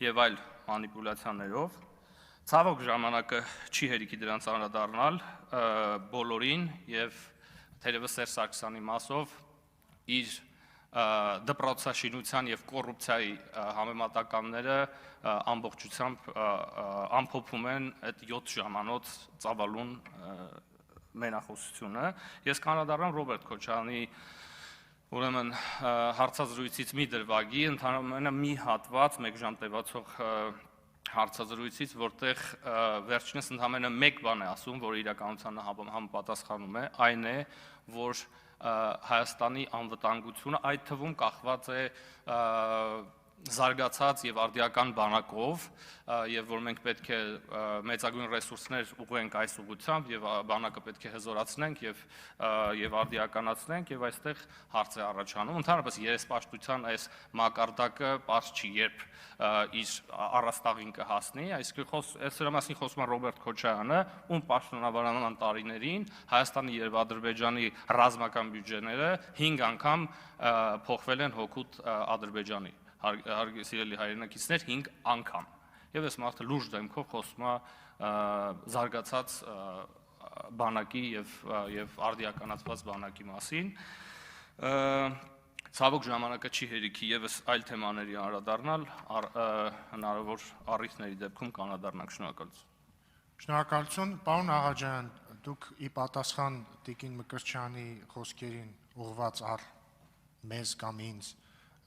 եւ այլ մանիպուլյացիաներով, ցավոք ժամանակը չի հերիքի դրանց անդրադառնալ բոլորին եւ թերևս Սերժ Սարգսյանի մասով իր դպրոցաշինության եւ կոռուպցիայի համեմատականները ամբողջությամբ ամփոփում են այդ 7 ժամանոց ծավալուն մենախոսությունը։ Ես կանադառնամ Ռոբերտ Քոչարյանի ուրեմն հարցազրույցից մի դրվագի, ընդհանրապես մի հատված, 1 ժամ տևացող հարցազրույցից, որտեղ վերջինս ընդհանրապես մեկ բան է ասում, որ իրականությանը համապատասխանում է, այն է, որ Հայաստանի անվտանգությունը այդ թվում կախված է զարգացած եւ արդիական բանակով եւ որ մենք պետք է մեծագույն ռեսուրսներ ուղղենք այս ուղղությամբ եւ բանակը պետք է հզորացնենք եւ արդիականացնենք եւ այստեղ հարց է առաջանում ընդհանրապես երեսպաշտության այս մակարդակը པարզ չի երբ իր առաստաղին կհասնի այսինքն այս դրա մասին խոսում է Ռոբերտ Քոչարյանը ում պաշտոնավարական տարիներին Հայաստանի եւ Ադրբեջանի ռազմական բյուջեները 5 անգամ փոխվել են հօգուտ Ադրբեջանի սիրելի հայրենակիցներ 5 անգամ եւ այս մարդը լուրջ դեմքով խոսում է զարգացած բանակի եւ արդիականացված բանակի մասին ցավոք ժամանակը չի հերիքի եւս այլ թեմաների անդրադառնալ հնարավոր առիթների դեպքում կանադառնանք շնորհակալություն պարոն Աղաջյան դուք ի պատասխան Տիկին Մկրտչյանի խոսքերին ուղված առ մեզ կամ ինձ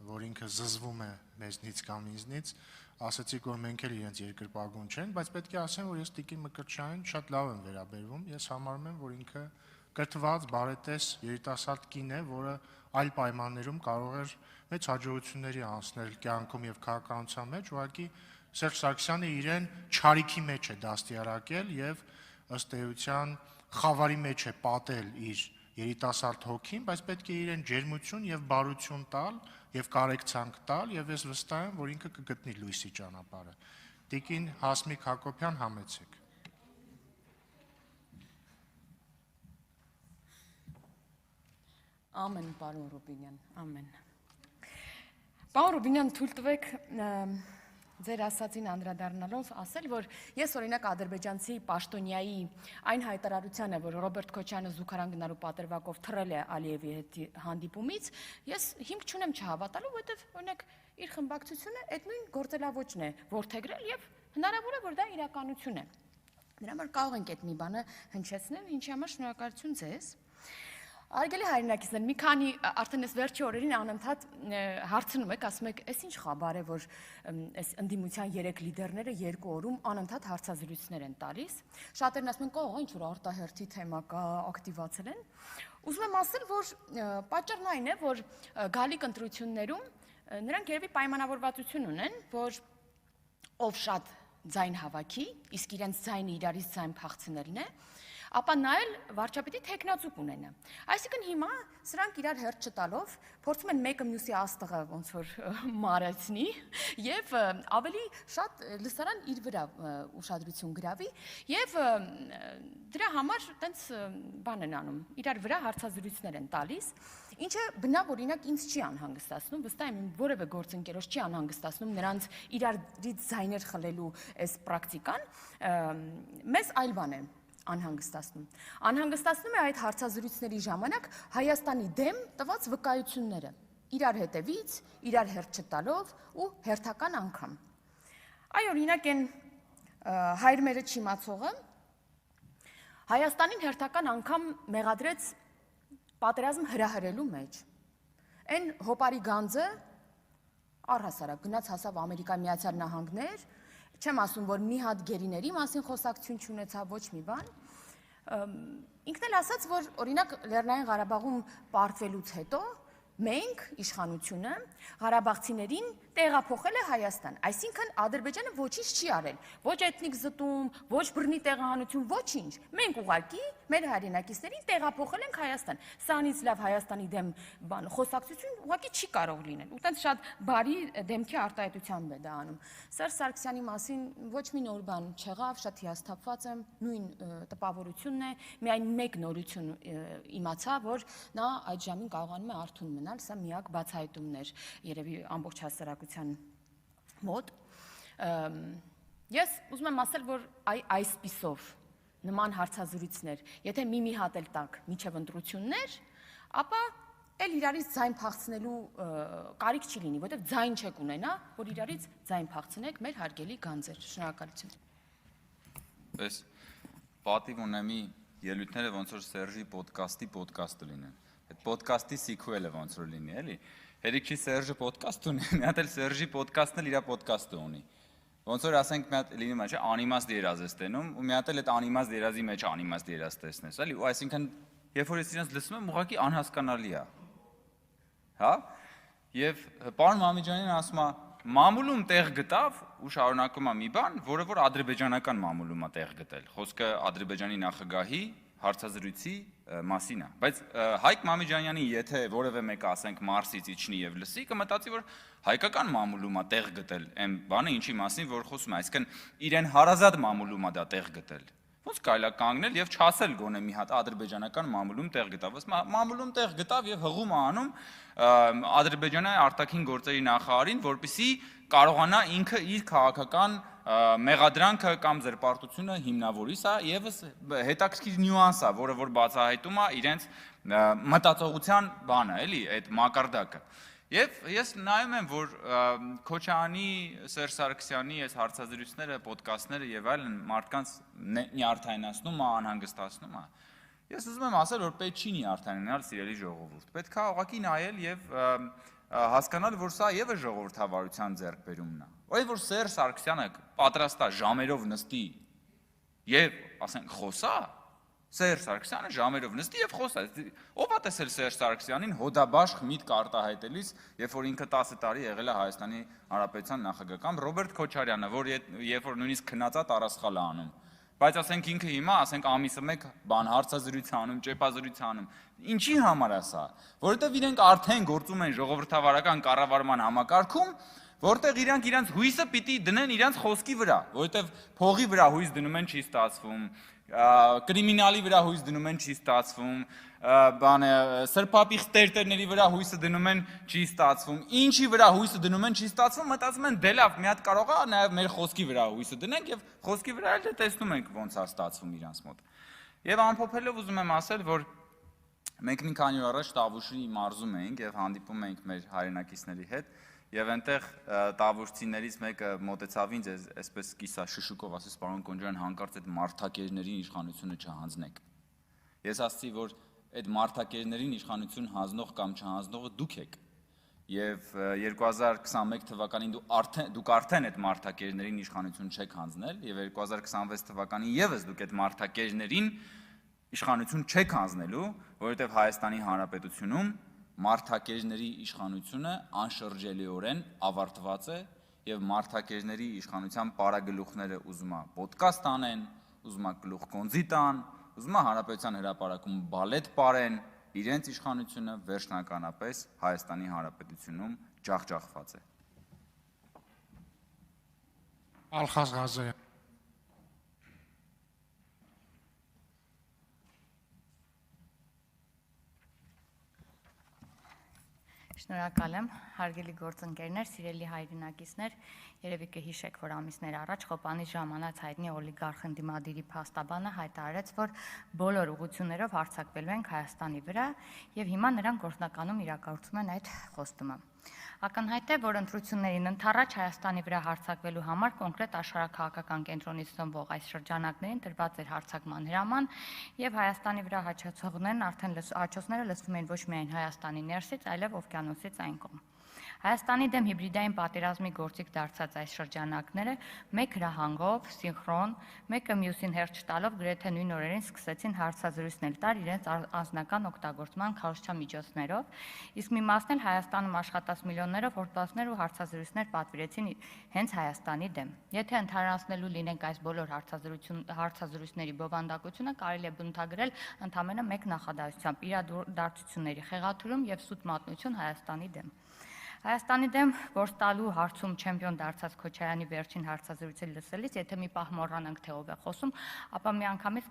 որ ինքը զզվում է մեզնից կամ ինձնից, ասացիք, որ մենք էլ իրենց երկրպագուն չեն, բայց պետք է ասեմ, որ ես Տիկին Մկրտչյանին շատ լավ եմ վերաբերվում, ես համարում եմ, որ ինքը կրթված, բարետես երիտասարդ կին է, որը այլ պայմաններում կարող էր մեծ հաջողությունների անցնել կյանքում եւ քաղաքականության մեջ, ուղղակի Սերժ Սարգսյանը իրեն չարիքի մեջ է դաստիարակել եւ ըստ էության խավարի մեջ է պատել իր երիտասարդ հոգին, բայց պետք է իրեն ջերմություն եւ բարություն տալ եւ կարեկցանք տալ եւ ես վստահ եմ, որ ինքը կգտնի լույսի ճանապարհը։ Տիկին Հասմիկ Հակոբյան համեցեք։ Ամեն պարոն Ռուբինյան, ամեն։ Պարոն Ռուբինյան, թույլ տվեք ձեր ասացին անդրադառնալով ասել, որ ես օրինակ ադրբեջանցի պաշտոնյայի այն հայտարարությանը, որ Ռոբերտ Քոչարյանը զուգարան գնալու պատրվակով թռել է Ալիևի հետ հանդիպումից, ես հիմք չունեմ չհավատալու, որովհետև օրինակ իր խմբակցությունը այդ նույն գործելավոճն է որդեգրել եւ հնարավոր է որ դա իրականություն է։ Դրա համար կարող ենք այդ մի բանը հնչեցնել, ինչի համար շնորհակալություն ձեզ։ Արգելի հայրենակիցներ, մի քանի արդեն այս վերջի օրերին անընդհատ հարցնում եք, ասում եք, այս ինչ խաբար է, որ այս ընդդիմության 3 լիդերները 2 օրում անընդհատ հարցազրույցներ են տալիս։ Շատերն ասում են, կողո, ինչ որ արտահերթի թեմա կա, ակտիվացել են։ Ուզում եմ ասել, որ պատճառն այն է, որ գալիք ընտրություններում նրանք երևի պայմանավորվածություն ունեն, որ ով շատ ձայն հավաքի, իսկ իրենց ձայնը իրարից ձայն փախցնելն է, ապա նա էլ վարչապետի թեկնածուկ ունենա։ Այսինքն հիմա սրանք իրար հերթ չտալով փորձում են մեկը մյուսի աստղը ոնց որ մարեցնի եւ ավելի շատ լսարան իր վրա ուշադրություն գրավի եւ դրա համար տենց բան են անում իրար վրա հարցազրույցներ են տալիս ինչը բնավ օրինակ ինձ չի անհանգստացնում վստահ եմ որևէ գործընկերոջ չի անհանգստացնում նրանց իրարից ձայներ խլելու այս պրակտիկան մեզ այլ բան է անհանգստացնում է այդ հարցազրույցների ժամանակ Հայաստանի դեմ տված վկայությունները իրար հետևից, իրար հերթ չտալով ու հերթական անգամ։ Այ օրինակ են հայր մերը չիմացողը Հայաստանին հերթական անգամ մեղադրեց պատերազմ հրահրելու մեջ։ Այն հոպարի գանձը առհասարակ գնաց հասավ Ամերիկայի Միացյալ Նահանգներ Չեմ ասում, որ մի հատ գերիների մասին խոսակցություն չունեցավ ոչ մի բան։ Ինքն էլ ասաց, որ օրինակ Լեռնային Ղարաբաղում պարտվելուց հետո մենք իշխանությունը Ղարաբաղցիներին տեղափոխել է Հայաստան, այսինքն Ադրբեջանը ոչինչ չի արել, ոչ էթնիկ զտում, ոչ բռնի տեղահանություն, ոչինչ։ Մենք ուղղակի մեր հայրենակիցներին տեղափոխել ենք Հայաստան։ Սրանից լավ Հայաստանի դեմ բան խոսակցություն ուղղակի չի կարող լինել։ Ու տենց շատ բարի դեմքի արտահայտությամբ է դա անում։ Սերժ Սարգսյանի մասին ոչ մի նոր բան չեղավ, շատ հիասթափված եմ, նույն տպավորությունն է, միայն մեկ նորություն իմացա, որ նա այդ ժամին կարողանում է արթուն մնալ, սա միակ բացահայտումն էր երևի ամբողջ հասարակության մոտ։ Ես ուզում եմ ասել, որ այսպիսով նման հարցազրույցներ, եթե մի հատ էլ տակ միջև ընտրություններ, ապա էլ իրարից ձայն փախցնելու կարիք չի լինի, որտեղ ձայն չեք ունենա, որ իրարից ձայն փախցնեք մեր հարգելի գանձեր։ Շնորհակալություն։ Պես պատիվ ունեմ ելույթները ոնց որ Սերժի ոդկասթի լինեն։ Այդ ոդկասթի սիքուելը ոնց որ լինի, էլի։ Հերիք չի Սերժը ոդկասթ ունի, մի հատ էլ Սերժի ոդկասթն էլ իր ոդկասթը ունի։ Ոնց որ ասենք մի հատ լինում է, չէ, անիմաստ երազ ես տենում, ու մի հատ էլ այդ անիմաստ երազի մեջ անիմաստ երազ տեսնես, էլի, ու այսինքն երբ որ ես իրենց լսում եմ, ուղղակի անհասկանալի է։ Հա? Եվ պարոն Մամիջանյանն ասում է, մամուլում տեղ գտավ ու շարունակում է մի բան, որը որ ադրբեջանական մամուլում է տեղ գտել։ Խոսքը Ադրբեջանի նախագահի հարցազրույցի մասին է։ Բայց Հայկ Մամիջանյանի եթե որևէ մեկը ասենք Մարսից իջնի եւ լսի, կմտածի, որ հայկական մամուլում է տեղ գտել այն բանը, ինչի մասին որ խոսում է, այսինքն իրեն հարազատ մամուլում է դա տեղ գտել։ Ոնց կարելի է կանգնել եւ չասել գոնե մի հատ ադրբեջանական մամուլում տեղ գտավ, ըստ մամուլում տեղ գտավ եւ հղում է անում Ադրբեջանի արտաքին գործերի նախարարին, որպեսզի կարողանա ինքը իր քաղաքական մեղադրանքը կամ զրպարտությունը հիմնավորի, սա եւս հետաքրքիր նյուանս է, որը որ բացահայտում է իրենց մտածողության բանը, էլի, այդ մակարդակը։ Եվ ես նայում եմ, որ Քոչարյանի, Սերժ Սարգսյանի այս հարցազրույցները, ոդկասթները եւ այլն մարդկանց նյարդայնացնում է, անհանգստացնում է։ Ես ուզում եմ ասել, որ պետք չի նյարդայնանալ, սիրելի ժողովուրդ։ Պետք է ուղղակի նայել եւ հասկանալ, որ սա եւս ժողովրդավարության ձեռքբերումն է։ Այ որ Սերժ Սարգսյանը պատրաստ է ժամերով նստի եւ, ասենք, խոսա, Սերժ Սարգսյանը ժամերով նստի եւ խոսա։ Ո՞վ է տեսել Սերժ Սարգսյանին հոդաբաշխ միտք արտահայտելիս, երբ որ ինքը 10 տարի եղել է Հայաստանի Հանրապետության նախագահ, կամ Ռոբերտ Քոչարյանը, որ երբ որ նույնիսկ քնածա տարասխալ է անում։ Բայց ասենք ինքը հիմա, ասենք ամիսը մեկ բան հարցազրույց անում, ճեպազրույց անում։ Ինչի համար է սա։ Որովհետեւ իրենք արդեն գործում են ժողովրդավարական կառավարման համակարգում, որտեղ իրանք իրենց հույսը պիտի դնեն իրենց խոսքի վրա, որովհետեւ փողի վրա հույս դնում են չի ստացվում, կրիմինալի վրա հույս դնում են չի ստացվում, բանը սրբապիղծ տերտերների վրա հույսը դնում են չի ստացվում, ինչի վրա հույսը դնում են չի ստացվում, մտածում են դե լավ, մի հատ կարող է նաև մեր խոսքի վրա հույսը դնենք եւ խոսքի վրա էլ տեսնում ենք ոնց է ստացվում իրանց մոտ։ Եվ ամփոփելով ուզում եմ ասել, որ մենք մի քանի օր առաջ Տավուշի մարզում էինք եւ հանդիպում էինք մեր հայրենակիցների հետ եւ այնտեղ տավուշցիներից մեկը մոտեցավ ինձ այսպես կիսա շշուկով ասեց պարոն Կոնջարյան հանկարծ այդ մարդակերներին իշխանությունը չհանձնեք։ Ես ասացի, որ այդ մարդակերներին իշխանություն հանձնող կամ չհանձնողը դուք եք։ Եվ 2021 թվականին դուք արդեն այդ մարդակերներին իշխանություն չեք հանձնել եւ 2026 թվականին եւս դուք այդ մարդակերներին իշխանություն չեք հանձնելու, որովհետեւ Հայաստանի Հանրապետությունում մարդակերների իշխանությունը անշրջելիորեն ավարտված է եւ մարդակերների իշխանության պարագլուխները ուզում է ոդկասթ անեն, ուզում է գլուխ գոնձի տան, ուզում է Հանրապետության հրապարակում բալետ պարեն, իրենց իշխանությունը վերջնականապես Հայաստանի Հանրապետությունում ջախջախված է։ Ալխազ Ղազարյան։ Շնորհակալ եմ, հարգելի գործընկերներ, սիրելի հայրենակիցներ, երևի կհիշեք, որ ամիսներ առաջ Խոպանից ժամանած հայտնի օլիգարխ ընդդիմադիրի փաստաբանը հայտարարեց, որ բոլոր ուղղություններով հարձակվելու են Հայաստանի վրա եւ հիմա նրանք գործնականում իրականացում են այդ խոստումը։ Ակնհայտ է, որ ընտրություններին ընդառաջ Հայաստանի վրա հարձակվելու համար կոնկրետ աշխարհաքաղաքական կենտրոնից ծնվող այս շրջանակներին տրված էր հարձակման հրաման եւ Հայաստանի վրա հաջողողներն արդեն հաջողները լսվում են ոչ միայն Հայաստանի ներսից, այլև օվկիանոսից այն կողմ։ Հայաստանի դեմ հիբրիդային պատերազմի գործիք դարձած այս շրջանակները մեկ հրահանգով, սինխրոն, մեկը մյուսին հերթ չտալով գրեթե նույն օրերին սկսեցին հարցազրույցներ տալ իրենց անձնական օգտագործման քարոզչամիջոցներով, իսկ մի մասն էլ Հայաստանում աշխատած միլիոններով հորդվածներ ու հարցազրույցներ պատվիրեցին հենց Հայաստանի դեմ։ Եթե ընդհանրացնելու լինենք այս բոլոր հարցազրույցների բովանդակությունը, կարելի է բնութագրել ընդամենը մեկ նախադասությամբ՝ իրադարձությունների խեղաթյուրում եւ սուտ մատնություն Հայաստանի դեմ։ Հայաստանի դեմ գործ տալու հարցում չեմպիոն դարձած Քոչարյանի վերջին հարցազրույցը լսելիս, եթե մի պահ մոռանանք թե ով է խոսում, ապա միանգամից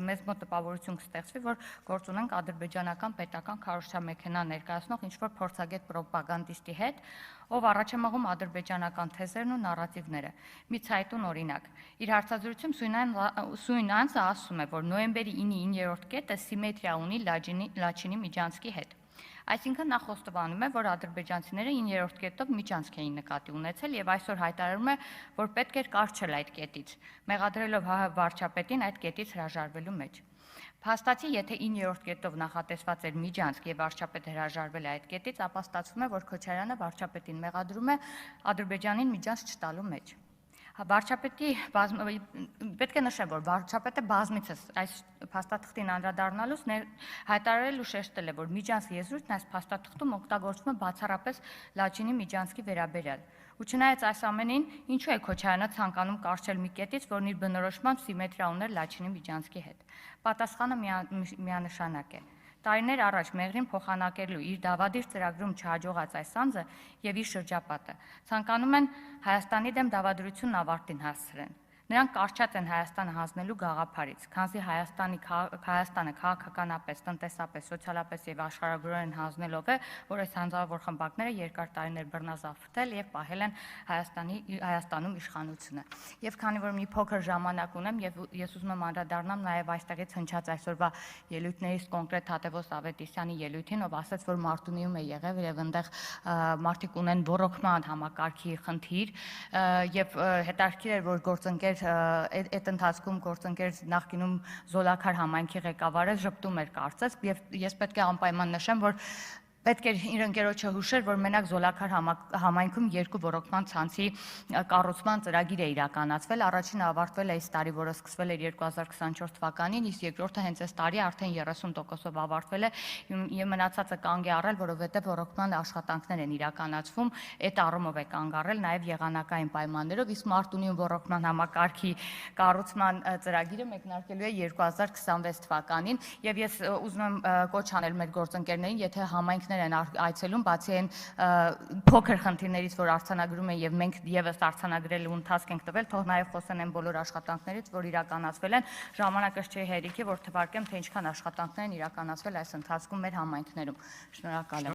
մեզ մոտ տպավորություն կստեղծվի, որ գործ ունենք ադրբեջանական պետական քարոզչամեքենա ներկայացնող ինչ-որ փորձագետ պրոպագանդիստի հետ, ով առաջ է մղում ադրբեջանական թեզերն ու նարատիվները։ Մի ցայտուն օրինակ։ Իր հարցազրույցում Սույնանցը ասում է, որ նոյեմբերի 9-ին 9-րդ կետը սիմետրիա ունի Լաչինի Միջանցկի հետ։ Այսինքն նա խոստովանում է, որ ադրբեջանցիները 9-րդ կետով միջանցք էին նկատի ունեցել եւ այսօր հայտարարում է, որ պետք էր կարճել այդ կետից, մեղադրելով ՀՀ վարչապետին այդ կետից հրաժարվելու մեջ։ Փաստացի, եթե 9-րդ կետով նախատեսված էր միջանցք եւ վարչապետը հրաժարվել է այդ կետից, ապա ստացվում է, որ Քոչարյանը վարչապետին մեղադրում է Ադրբեջանին միջանցք չտալու մեջ։ Վարչապետի պետք է նշեմ, որ վարչապետը բազմիցս այս փաստաթղթին անդրադառնալուց հայտարարել ու շեշտել է, որ միջանցքի եզրույթն այս փաստաթղթում օգտագործվում է բացառապես Լաչինի միջանցքի վերաբերյալ։ Ու չնայած այս ամենին, ինչու է Քոչարյանը ցանկանում կարճել մի կետից, որն իր բնորոշմամբ սիմետրիա ուներ Լաչինի միջանցքի հետ։ Պատասխանը միանշանակ է։ Տարիներ առաջ Մեղրին փոխանակելու իր դավադիր ծրագրում չհաջողած այս անձը եւ իր շրջապատը ցանկանում են Հայաստանի դեմ դավադրությունն ավարտին հասցրեն։ Նրանք կարճած են Հայաստանը հանձնելու գաղափարից, քանզի Հայաստանը քաղաքականապես, տնտեսապես, սոցիալապես եւ աշխարհագրորեն հանձնելով է, որ այս հանձնավոր խմբակները երկար տարիներ բռնազավթել եւ պահել են Հայաստանում իշխանությունը։ Եվ քանի որ մի փոքր ժամանակ ունեմ եւ ես ուզում եմ անդրադառնամ նաեւ այստեղից հնչած այսօրվա ելույթներից կոնկրետ Հատևոս Ավետիսյանի ելույթին, ով ասաց, որ Մարտունիում է եղել եւ այնտեղ մարդիկ ունեն ռոռոկման համակարգի խնդիր եւ հետաքրքիր էր, որ գործընկեր այդ ընթացքում գործընկեր նախկինում Զոլաքար համայնքի ղեկավարը ժպտում էր կարծես եւ ես պետք է անպայման նշեմ, որ պետք է իր ընկերոջը հուշեր, որ մենակ Զոլաքար համայնքում 2 ռոռոկման ցանցի կառուցման ծրագիր է իրականացվել, առաջինը ավարտվել է այս տարի, որը սկսվել էր 2024 թվականին, իսկ երկրորդը հենց այս տարի արդեն 30%-ով ավարտվել է եւ մնացածը կանգ է առել, որովհետեւ ռոռոկման աշխատանքներ են իրականացվում, այդ առումով է կանգ առել նաեւ եղանակային պայմաններով, իսկ Մարտունիում ռոռոկման համակարգի կառուցման ծրագիրը մեկնարկելու է 2026 թվականին եւ ես ուզում եմ կոչ անել մեր գործընկերներին, եթե համայնք են այցելում, բացի այն փոքր խնդիրներից, որ արձանագրում են եւ մենք եւս արձանագրելու ընթացք ենք տվել, թող նաեւ խոսեն այն բոլոր աշխատանքներից, որ իրականացվել են, ժամանակը չէ հերիքի, որ թվարկեմ, թե ինչքան աշխատանքներ են իրականացվել այս ընթացքում մեր համայնքներում։ Շնորհակալ եմ։